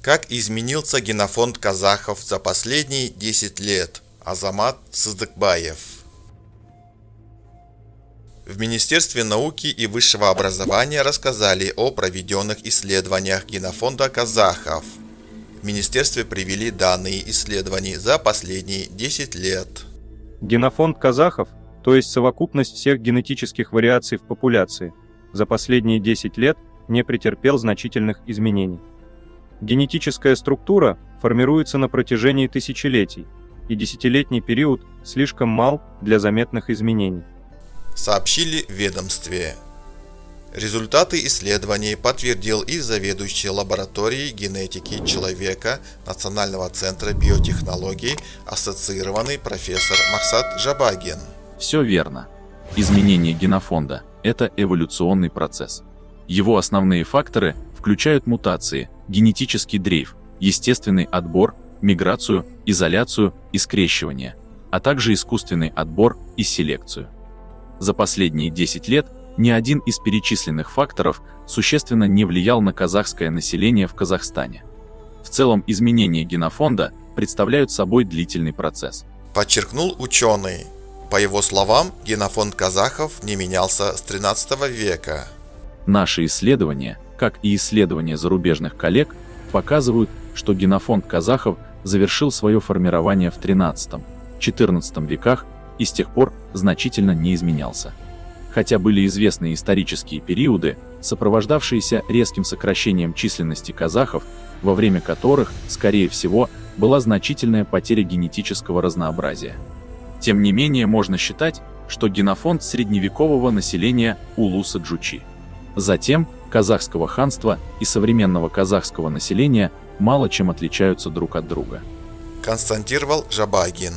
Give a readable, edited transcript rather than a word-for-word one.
Как изменился генофонд казахов за последние 10 лет? Азамат Сыздыкбаев. В Министерстве науки и высшего образования рассказали о проведенных исследованиях генофонда казахов. В Министерстве привели данные исследований за последние 10 лет. Генофонд казахов, то есть совокупность всех генетических вариаций в популяции, за последние 10 лет не претерпел значительных изменений. Генетическая структура формируется на протяжении тысячелетий, и десятилетний период слишком мал для заметных изменений. Сообщили в ведомстве. Результаты исследований подтвердил и заведующий лабораторией генетики человека Национального центра биотехнологий, ассоциированный профессор Махсат Жабагин. Все верно. Изменение генофонда – это эволюционный процесс. Его основные факторы включают мутации, генетический дрейф, естественный отбор, миграцию, изоляцию и скрещивание, а также искусственный отбор и селекцию. За последние 10 лет ни один из перечисленных факторов существенно не влиял на казахское население в Казахстане. В целом изменения генофонда представляют собой длительный процесс. Подчеркнул ученый. По его словам, генофонд казахов не менялся с 13 века. Наши исследования, как и исследования зарубежных коллег, показывают, что генофонд казахов завершил свое формирование в XIII-XIV веках и с тех пор значительно не изменялся. Хотя были известны исторические периоды, сопровождавшиеся резким сокращением численности казахов, во время которых, скорее всего, была значительная потеря генетического разнообразия. Тем не менее, можно считать, что генофонд средневекового населения Улуса Джучи, затем казахского ханства и современного казахского населения мало чем отличаются друг от друга. Констатировал Жабагин.